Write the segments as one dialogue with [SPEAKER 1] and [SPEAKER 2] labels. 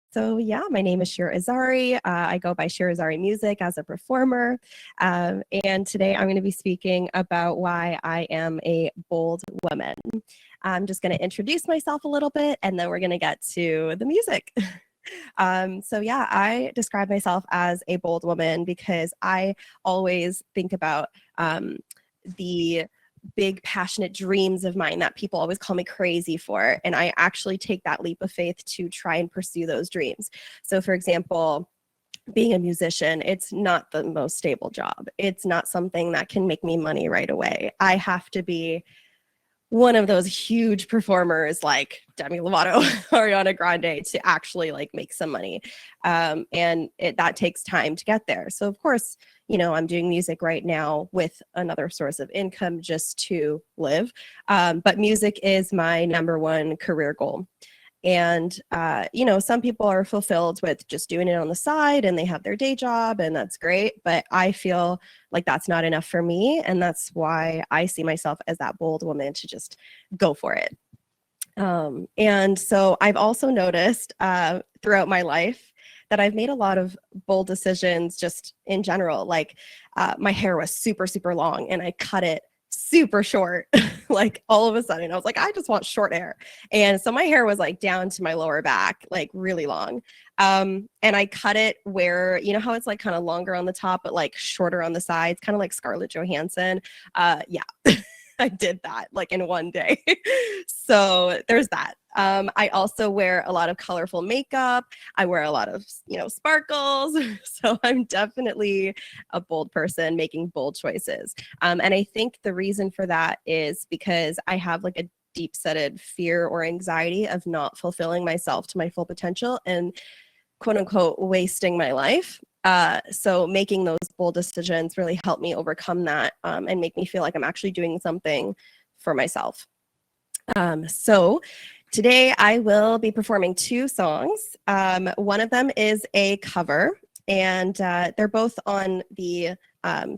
[SPEAKER 1] So yeah, my name is Shir Azari. I go by Shir Azari Music as a performer. And today I'm going to be speaking about why I am a bold woman. I'm just going to introduce myself a little bit and then we're going to get to the music. So yeah, I describe myself as a bold woman because I always think about the big passionate dreams of mine that people always call me crazy for, and I actually take that leap of faith to try and pursue those dreams. So for example, being a musician, it's not the most stable job. It's not something that can make me money right away. I have to be one of those huge performers like Demi Lovato, Ariana Grande to actually like make some money. And that takes time to get there. So of course, I'm doing music right now with another source of income just to live. But music is my number one career goal. And, some people are fulfilled with just doing it on the side and they have their day job and that's great. But I feel like that's not enough for me. And that's why I see myself as that bold woman to just go for it. And so I've also noticed throughout my life that I've made a lot of bold decisions just in general. Like my hair was super, super long and I cut it super short. Like all of a sudden I was like, I just want short hair. And so my hair was like down to my lower back, like really long. And I cut it where, how it's like kind of longer on the top, but like shorter on the sides, kind of like Scarlett Johansson. Yeah. I did that like in one day. So there's that. I also wear a lot of colorful makeup. I wear a lot of, sparkles. So I'm definitely a bold person making bold choices. And I think the reason for that is because I have like a deep-seated fear or anxiety of not fulfilling myself to my full potential and quote unquote wasting my life. So making those bold decisions really helped me overcome that and make me feel like I'm actually doing something for myself. So today I will be performing two songs. One of them is a cover, and they're both on the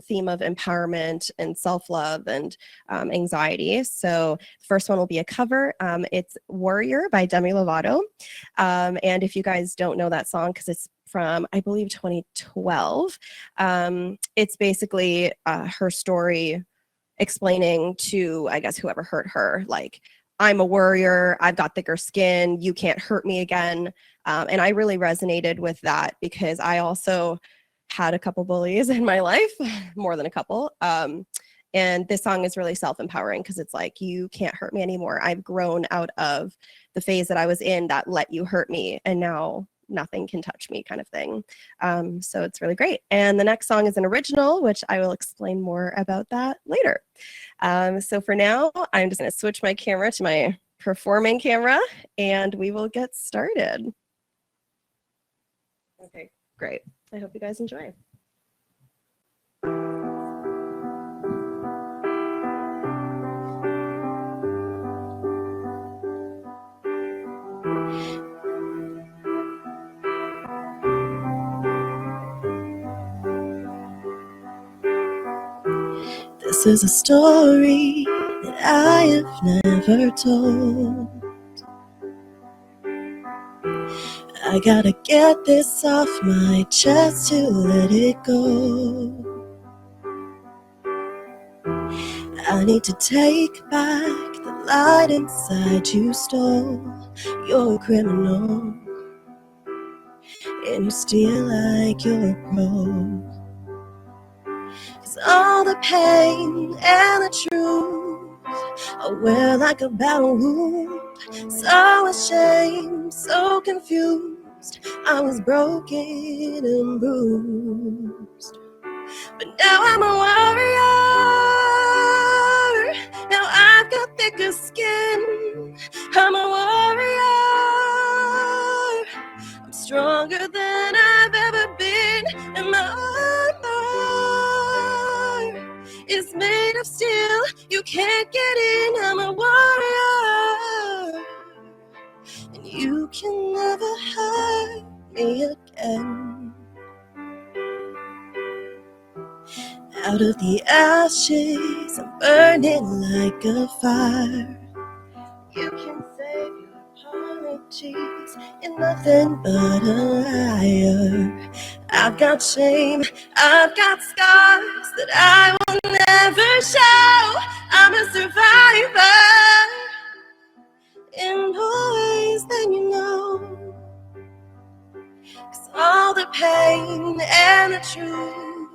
[SPEAKER 1] theme of empowerment and self-love and anxiety. So the first one will be a cover. It's Warrior by Demi Lovato. And if you guys don't know that song, because it's from, I believe, 2012, it's basically her story explaining to, I guess, whoever hurt her, like, I'm a warrior, I've got thicker skin, you can't hurt me again. And I really resonated with that because I also had a couple bullies in my life, more than a couple. And this song is really self-empowering because it's like, you can't hurt me anymore. I've grown out of the phase that I was in that let you hurt me. And now nothing can touch me kind of thing. So it's really great. And the next song is an original, which I will explain more about that later. So for now, I'm just going to switch my camera to my performing camera and we will get started. Okay, great. I hope you guys enjoy. This is a story that I have never told. I gotta get this off my chest to let it go. I need to take back the light inside you stole. You're a criminal, and you steal like you're a pro. 'Cause all the pain and the truth I wear like a battle wound. So ashamed, so confused, I was broken and bruised. But now I'm a warrior. Now I've got thicker skin. I'm a warrior. I'm stronger than I've ever been. And my armor is made of steel. You can't get in. I'm a warrior. And you can never hurt me again. Out of the ashes, I'm burning like a fire. You can save your heart Jeez, you're nothing but a liar. I've got shame, I've got scars that I will never show. I'm a survivor in more ways than you know. 'Cause all the pain and the truth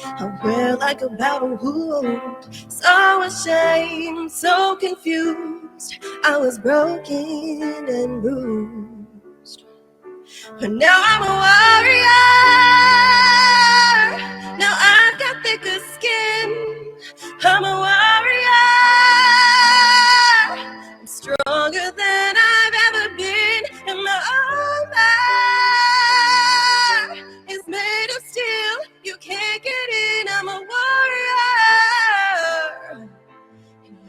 [SPEAKER 1] I wear like a battle wound. So ashamed, so confused. I was broken and bruised, but now I'm a warrior. Now I've got thicker skin. I'm a warrior. I'm stronger than I've ever been, and my armor is made of steel. You can't get in. I'm a warrior.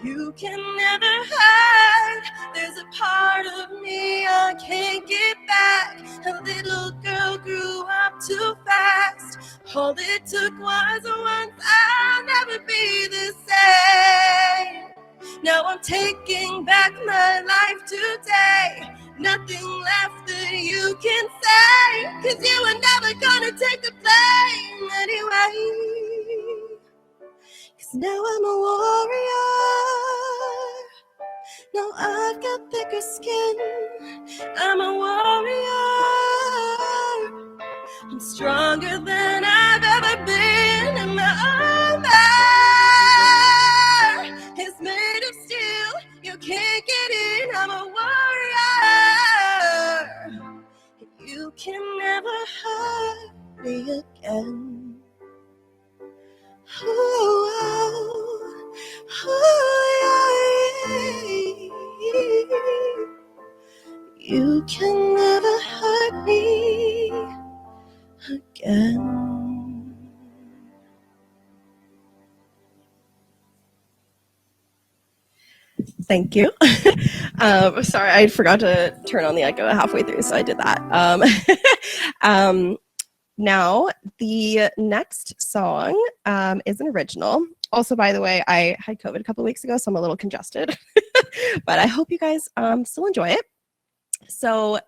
[SPEAKER 1] You can never hide. There's a part of me I can't get back. A little girl grew up too fast. All it took was once. I'll never be the same. Now I'm taking back my life today. Nothing left that you can say, 'cause you were never gonna take the blame anyway. 'Cause now I'm a warrior. Now I've got thicker skin. I'm a warrior. I'm stronger than I've ever been, and my armor is made of steel. You can't get in. I'm a warrior. You can never hurt me again. You can never hurt me again. Thank you. Sorry, I forgot to turn on the echo halfway through, so I did that. Now, the next song is an original. Also, by the way, I had COVID a couple of weeks ago, so I'm a little congested, but I hope you guys still enjoy it. So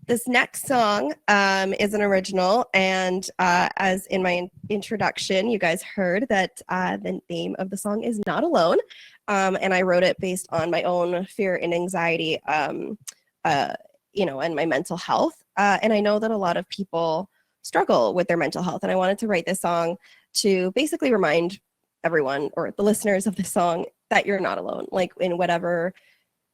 [SPEAKER 1] this next song is an original, and as in my introduction, you guys heard that the name of the song is Not Alone, and I wrote it based on my own fear and anxiety, and my mental health, and I know that a lot of people struggle with their mental health, and I wanted to write this song to basically remind everyone, or the listeners of the song, that you're not alone, like in whatever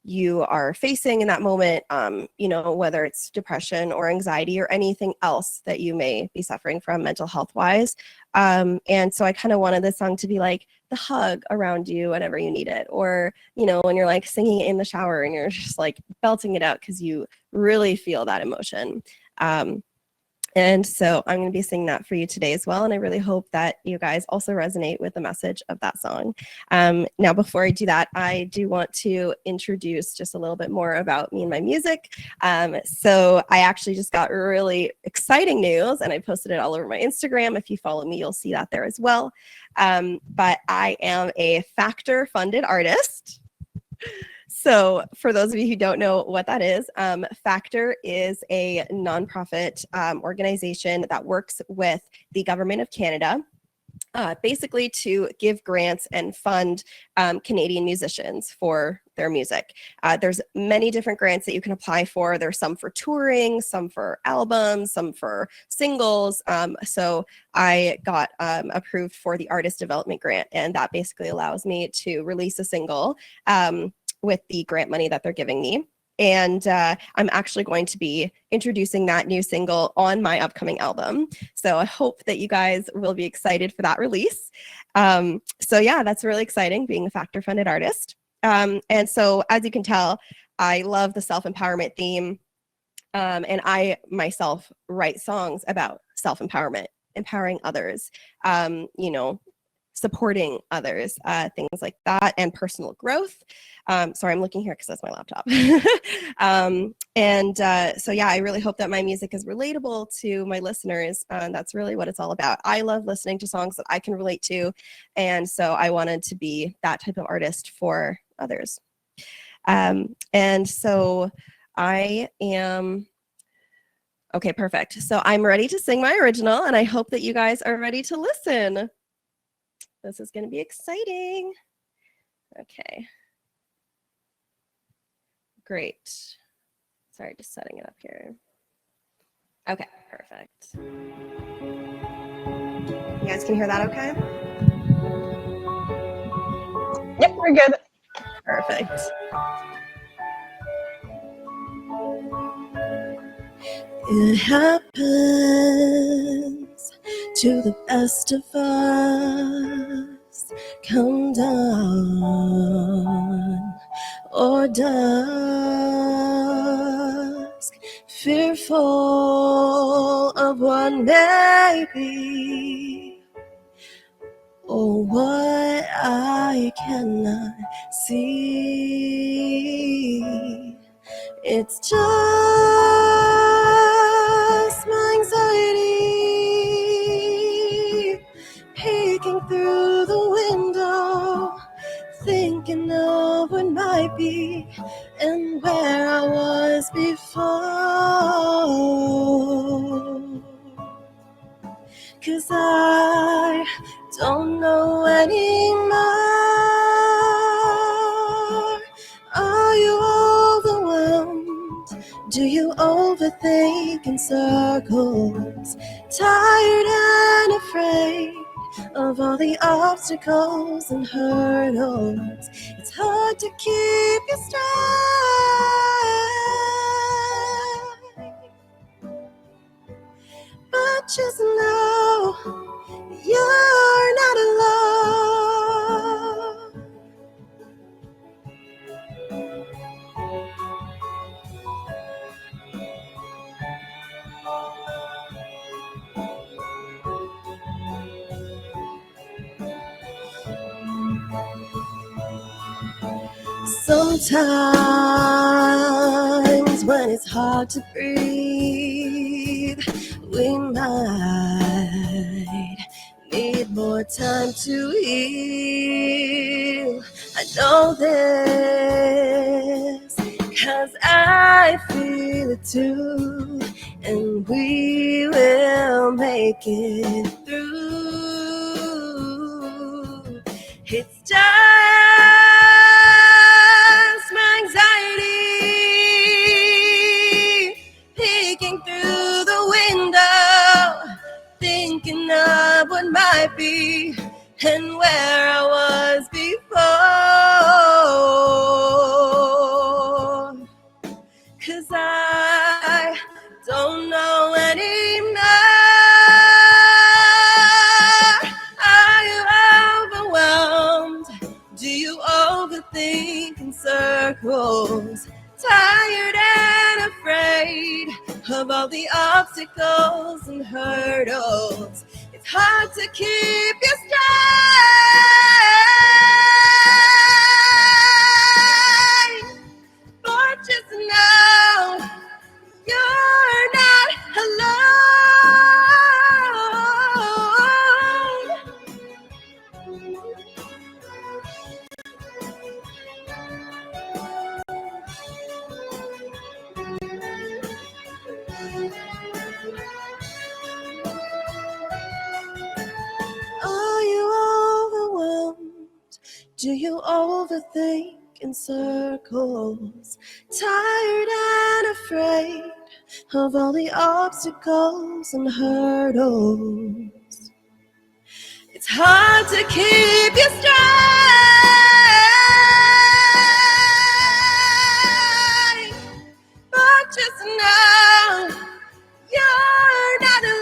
[SPEAKER 1] you are facing in that moment, whether it's depression or anxiety or anything else that you may be suffering from mental health wise. And so I kind of wanted this song to be like the hug around you whenever you need it, or, when you're like singing it in the shower and you're just like belting it out because you really feel that emotion. And so I'm going to be singing that for you today as well. And I really hope that you guys also resonate with the message of that song. Now, before I do that, I do want to introduce just a little bit more about me and my music. So I actually just got really exciting news, and I posted it all over my Instagram. If you follow me, you'll see that there as well. But I am a Factor-funded artist. So for those of you who don't know what that is, Factor is a nonprofit organization that works with the government of Canada, basically to give grants and fund Canadian musicians for their music. There's many different grants that you can apply for. There's some for touring, some for albums, some for singles. So I got approved for the artist development grant, and that basically allows me to release a single with the grant money that they're giving me. And I'm actually going to be introducing that new single on my upcoming album. So I hope that you guys will be excited for that release. So yeah, that's really exciting, being a Factor-funded artist. And so as you can tell, I love the self-empowerment theme. And I myself write songs about self-empowerment, empowering others, supporting others, things like that, and personal growth. Sorry, I'm looking here because that's my laptop. So yeah, I really hope that my music is relatable to my listeners. That's really what it's all about. I love listening to songs that I can relate to, and so I wanted to be that type of artist for others. Okay, perfect. So I'm ready to sing my original, and I hope that you guys are ready to listen. This is going to be exciting. Okay. Great. Sorry, just setting it up here. Okay, perfect. You guys can hear that okay?
[SPEAKER 2] Yep, we're good.
[SPEAKER 1] Perfect. It happens to the best of us. Come dawn or dusk, fearful of what may be, or what I cannot see. It's just my anxiety peeking through the window, thinking of what might be and where I was before. 'Cause I don't know anymore. Are you overwhelmed? Do you overthink in circles? Tired and afraid of all the obstacles and hurdles. It's hard to keep you straight, but just know you're not alone. Sometimes when it's hard to breathe, we might need more time to heal. I know this, 'cause I feel it too, and we will make it through. It's just my anxiety peeking through the window, thinking of what might be and where I was before. 'Cause I don't know anymore. Are you overwhelmed? Do you overthink in circles? Tired and afraid of all the obstacles and hurdles. It's hard to keep you straight, but just know you're not alone. Are you overwhelmed? Do you overthink in circles? Tired and afraid of all the obstacles and hurdles. It's hard to keep you straight, but just know you're not alone.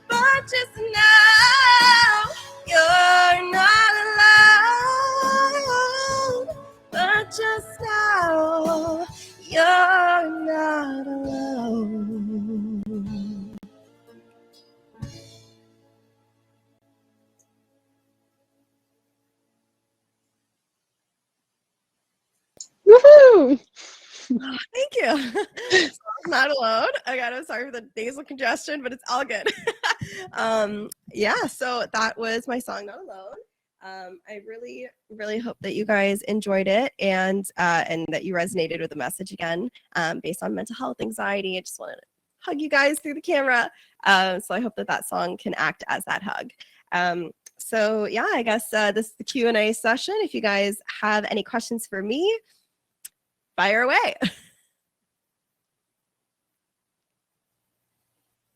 [SPEAKER 1] But just know you're not alone. But just know you're not alone.
[SPEAKER 2] Woohoo!
[SPEAKER 1] Thank you. So I'm not alone. I'm sorry for the nasal congestion, but it's all good. Yeah, so that was my song, Not Alone. I really, really hope that you guys enjoyed it and that you resonated with the message again, based on mental health, anxiety. I just wanted to hug you guys through the camera. So I hope that that song can act as that hug. So yeah, I guess this is the Q&A session. If you guys have any questions for me, fire away.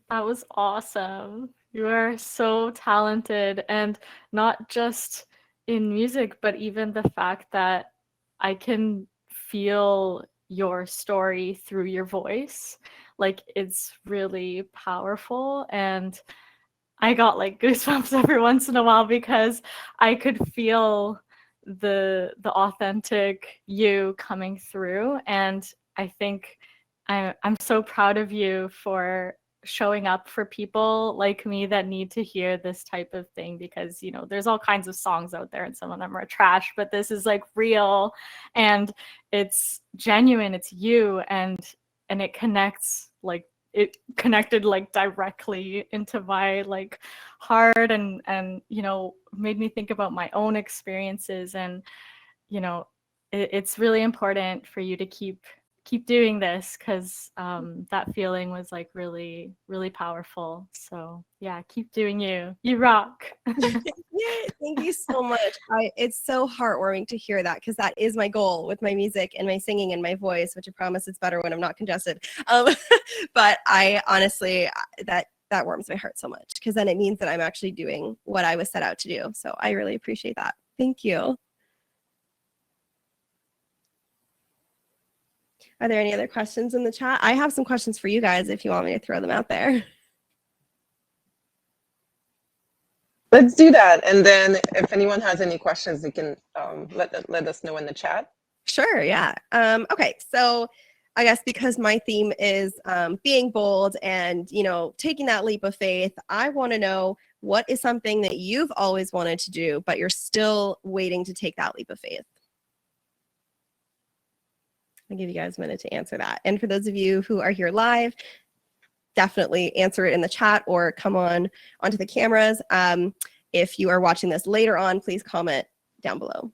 [SPEAKER 3] That was awesome. You are so talented, and not just in music, but even the fact that I can feel your story through your voice. Like, it's really powerful, and I got like goosebumps every once in a while because I could feel the authentic you coming through, and I think I'm so proud of you for showing up for people like me that need to hear this type of thing, because there's all kinds of songs out there and some of them are trash, but this is like real and it's genuine, it's you, and it connects, like it connected like directly into my like heart, and made me think about my own experiences, and it's really important for you to keep doing this, because that feeling was like really, really powerful. So yeah, keep doing you rock.
[SPEAKER 1] Yay, thank you so much. It's so heartwarming to hear that, because that is my goal with my music and my singing and my voice, which I promise it's better when I'm not congested. But I honestly, that warms my heart so much, because then it means that I'm actually doing what I was set out to do. So I really appreciate that. Thank you. Are there any other questions in the chat? I have some questions for you guys if you want me to throw them out there.
[SPEAKER 2] Let's do that. And then if anyone has any questions, they can let us know in the chat.
[SPEAKER 1] Sure, yeah. Okay, so I guess because my theme is being bold and, taking that leap of faith, I want to know, what is something that you've always wanted to do, but you're still waiting to take that leap of faith? I'll give you guys a minute to answer that. And for those of you who are here live, definitely answer it in the chat or come onto the cameras. If you are watching this later on, please comment down below.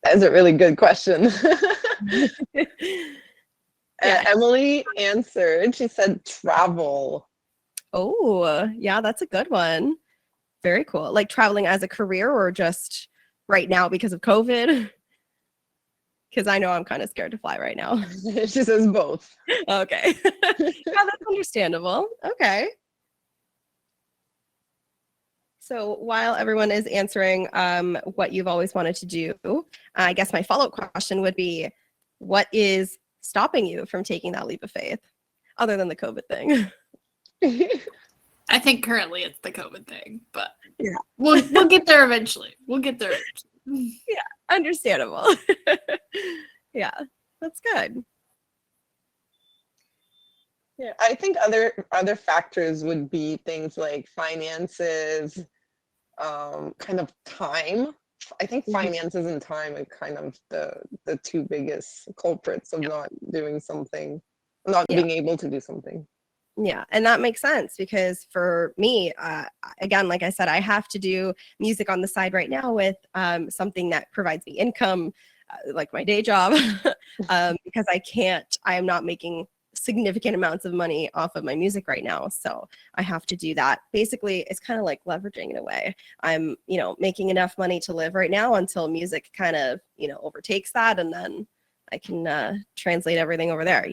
[SPEAKER 2] That's a really good question.
[SPEAKER 1] Yeah.
[SPEAKER 2] Emily answered, she said travel.
[SPEAKER 1] Oh, yeah, that's a good one. Very cool. Like traveling as a career, or just right now because of COVID? Because I know I'm kind of scared to fly right now.
[SPEAKER 2] She says both.
[SPEAKER 1] Okay. Yeah, that's understandable. Okay. So while everyone is answering what you've always wanted to do, I guess my follow-up question would be, what is stopping you from taking that leap of faith, other than the COVID thing?
[SPEAKER 4] I think currently it's the COVID thing, but
[SPEAKER 1] yeah,
[SPEAKER 4] we'll get there eventually.
[SPEAKER 1] Yeah, understandable. Yeah, that's good.
[SPEAKER 2] Yeah, I think other factors would be things like finances, kind of time. I think finances and time are kind of the two biggest culprits of not doing something, not being able to do something.
[SPEAKER 1] Yeah, and that makes sense, because for me, again, like I said, I have to do music on the side right now with something that provides me income, like my day job, because I am not making significant amounts of money off of my music right now. So I have to do that. Basically, it's kind of like leveraging in a way. I'm, making enough money to live right now until music kind of, overtakes that, and then I can translate everything over there,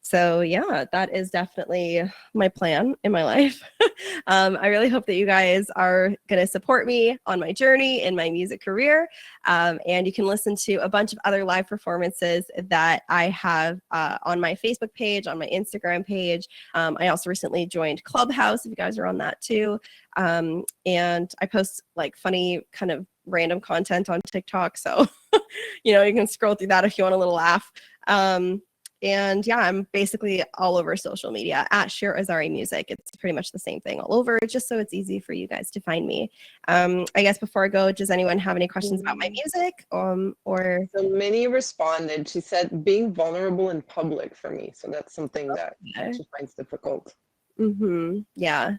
[SPEAKER 1] So yeah, that is definitely my plan in my life. I really hope that you guys are going to support me on my journey in my music career. And you can listen to a bunch of other live performances that I have on my Facebook page, on my Instagram page. I also recently joined Clubhouse, if you guys are on that too. And I post like funny kind of random content on TikTok. So, you can scroll through that if you want a little laugh. And yeah, I'm basically all over social media at Shir Azari Music. It's pretty much the same thing all over, just so it's easy for you guys to find me. I guess before I go, does anyone have any questions about my music? Or
[SPEAKER 2] So Minnie responded. She said, being vulnerable in public for me. So that's something that she finds difficult.
[SPEAKER 1] Yeah.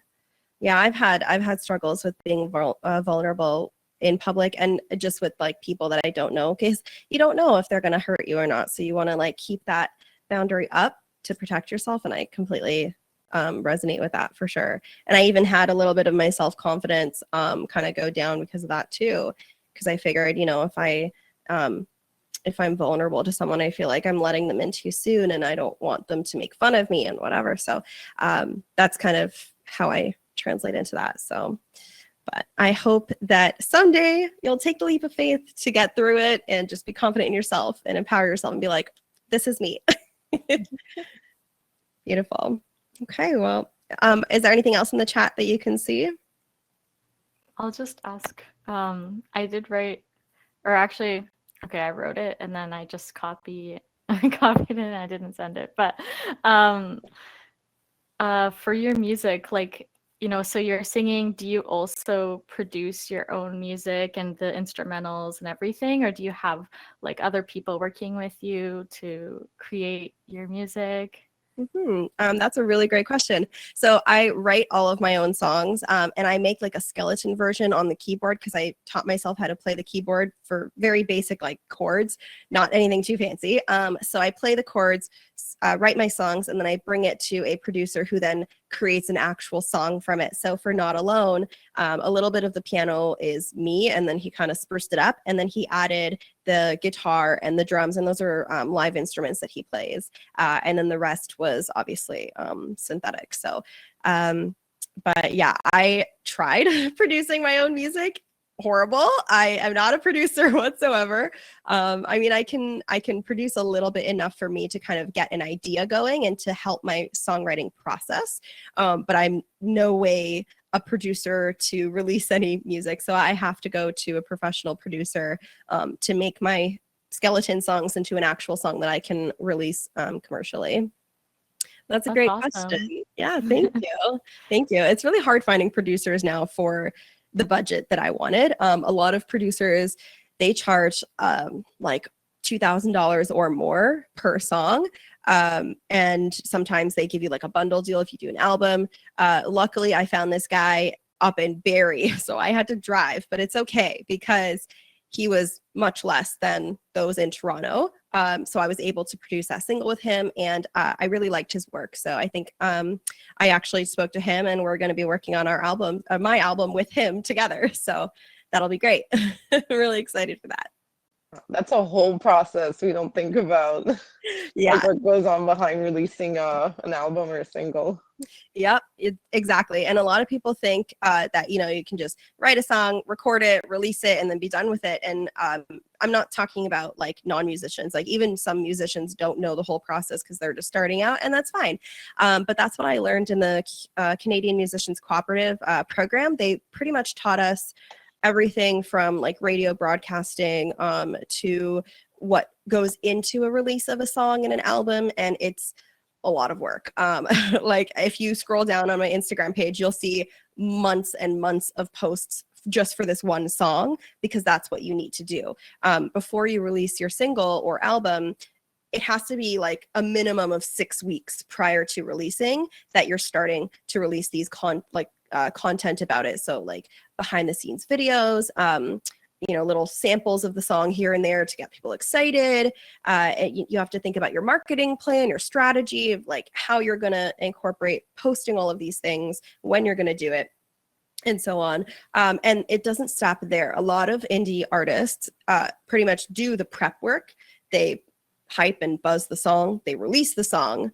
[SPEAKER 1] Yeah, I've had struggles with being vulnerable in public and just with like people that I don't know, because you don't know if they're going to hurt you or not. So you want to like keep that boundary up to protect yourself. And I completely resonate with that for sure. And I even had a little bit of my self-confidence kind of go down because of that too. Because I figured, if I'm vulnerable to someone, I feel like I'm letting them in too soon and I don't want them to make fun of me and whatever. So that's kind of how I translate into that. So, but I hope that someday you'll take the leap of faith to get through it and just be confident in yourself and empower yourself and be like, this is me. Beautiful. Okay, well, is there anything else in the chat that you can see?
[SPEAKER 3] I'll just ask. I did write, or actually, okay, I wrote it and then I just copied it and I didn't send it. But for your music, like, so you're singing, do you also produce your own music and the instrumentals and everything? Or do you have like other people working with you to create your music?
[SPEAKER 1] That's a really great question. So I write all of my own songs and I make like a skeleton version on the keyboard because I taught myself how to play the keyboard for very basic like chords, not anything too fancy. So I play the chords, write my songs, and then I bring it to a producer who then creates an actual song from it. So for Not Alone, a little bit of the piano is me, and then he kind of spruced it up, and then he added the guitar and the drums, and those are live instruments that he plays. And then the rest was obviously synthetic. So, but yeah, I tried producing my own music. Horrible. I am not a producer whatsoever. I mean, I can produce a little bit enough for me to kind of get an idea going and to help my songwriting process. But I'm no way a producer to release any music. So I have to go to a professional producer to make my skeleton songs into an actual song that I can release commercially. That's a great
[SPEAKER 3] awesome.
[SPEAKER 1] question. Yeah, thank you. Thank you. It's really hard finding producers now for the budget that I wanted. A lot of producers, they charge like $2,000 or more per song. And sometimes they give you like a bundle deal if you do an album. Luckily, I found this guy up in Barrie, so I had to drive, but it's okay because he was much less than those in Toronto. So I was able to produce that single with him, and I really liked his work. So I think I actually spoke to him, and we're going to be working on our album, my album with him together. So that'll be great. Really excited for that.
[SPEAKER 2] That's a whole process we don't think about.
[SPEAKER 1] Yeah.
[SPEAKER 2] Like what goes on behind releasing an album or a single.
[SPEAKER 1] Yep, exactly. And a lot of people think that, you can just write a song, record it, release it, and then be done with it. And I'm not talking about like non-musicians. Like even some musicians don't know the whole process because they're just starting out, and that's fine. But that's what I learned in the Canadian Musicians Cooperative program. They pretty much taught us everything from like radio broadcasting to what goes into a release of a song and an album. And it's a lot of work. Like if you scroll down on my Instagram page, you'll see months and months of posts just for this one song, because that's what you need to do. Before you release your single or album, it has to be like a minimum of 6 weeks prior to releasing that you're starting to release these content about it. So like behind the scenes videos, little samples of the song here and there to get people excited. You have to think about your marketing plan, your strategy of like how you're going to incorporate posting all of these things, when you're going to do it, and so on. And it doesn't stop there. A lot of indie artists pretty much do the prep work. They hype and buzz the song, they release the song,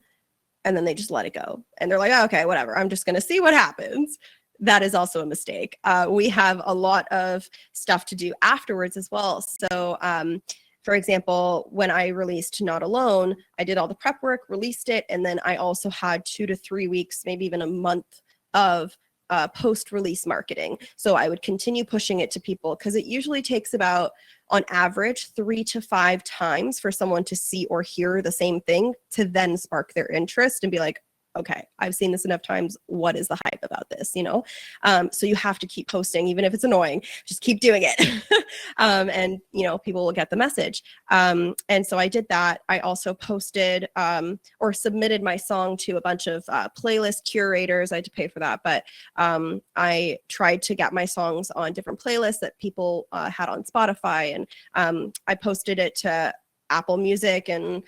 [SPEAKER 1] and then they just let it go. And they're like, oh, okay, whatever, I'm just going to see what happens. That is also a mistake. We have a lot of stuff to do afterwards as well. So for example, when I released Not Alone, I did all the prep work, released it, and then I also had 2 to 3 weeks, maybe even a month of post-release marketing. So I would continue pushing it to people because it usually takes about, on average, 3 to 5 times for someone to see or hear the same thing to then spark their interest and be like, okay, I've seen this enough times. What is the hype about this? You know? So you have to keep posting, even if it's annoying, just keep doing it. And, you know, people will get the message. And so I did that. I also posted or submitted my song to a bunch of playlist curators. I had to pay for that, but I tried to get my songs on different playlists that people had on Spotify. And I posted it to Apple Music and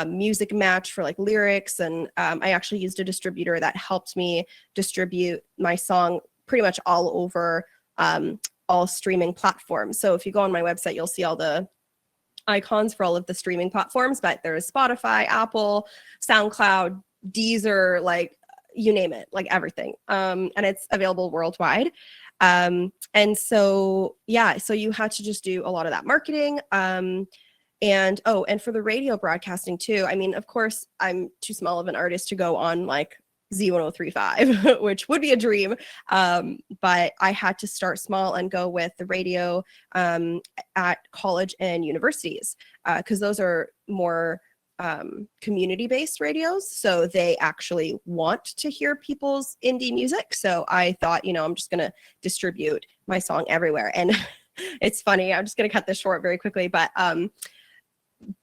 [SPEAKER 1] Music Match for like lyrics. And I actually used a distributor that helped me distribute my song pretty much all over all streaming platforms. So if you go on my website, you'll see all the icons for all of the streaming platforms, but there's Spotify, Apple, SoundCloud, Deezer, like you name it, like everything. And it's available worldwide. And so, yeah, so you had to just do a lot of that marketing. And for the radio broadcasting too, I mean, of course, I'm too small of an artist to go on like Z1035, which would be a dream. But I had to start small and go with the radio at college and universities, because those are more community-based radios. So they actually want to hear people's indie music. So I thought, you know, I'm just going to distribute my song everywhere. And it's funny, I'm just going to cut this short very quickly, but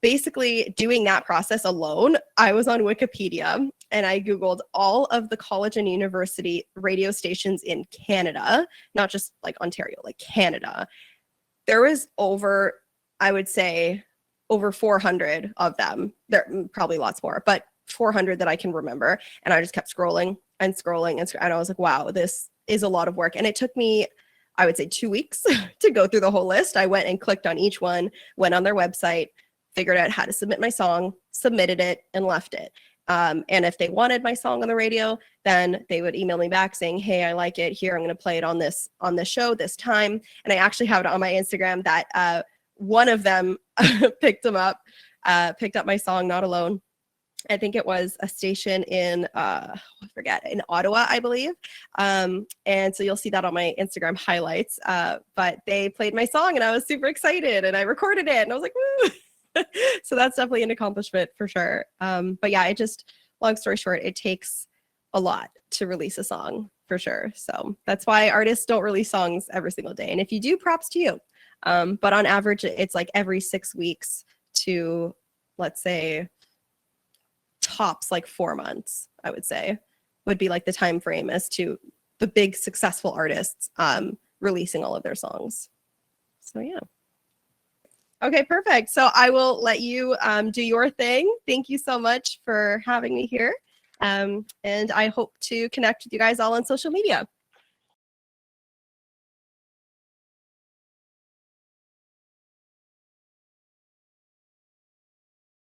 [SPEAKER 1] basically doing that process alone, I was on Wikipedia and I Googled all of the college and university radio stations in Canada, not just like Ontario, like Canada. There was over, I would say, over 400 of them. There probably lots more, but 400 that I can remember. And I just kept scrolling and scrolling. And I was like, wow, this is a lot of work. And it took me, I would say, 2 weeks to go through the whole list. I went and clicked on each one, went on their website, figured out how to submit my song, submitted it, and left it. And if they wanted my song on the radio, then they would email me back saying, hey, I like it. Here, I'm going to play it on this show this time. And I actually have it on my Instagram that one of them picked up my song, Not Alone. I think it was a station in, I forget, in Ottawa, I believe. And so you'll see that on my Instagram highlights. But they played my song and I was super excited and I recorded it and I was like, woo! So that's definitely an accomplishment for sure. But yeah, long story short, it takes a lot to release a song for sure. So that's why artists don't release songs every single day. And if you do, props to you. But on average, it's like every 6 weeks to, let's say, tops like 4 months, I would say, would be like the time frame as to the big successful artists releasing all of their songs. So yeah. Okay, perfect. So I will let you do your thing. Thank you so much for having me here. And I hope to connect with you guys all on social media.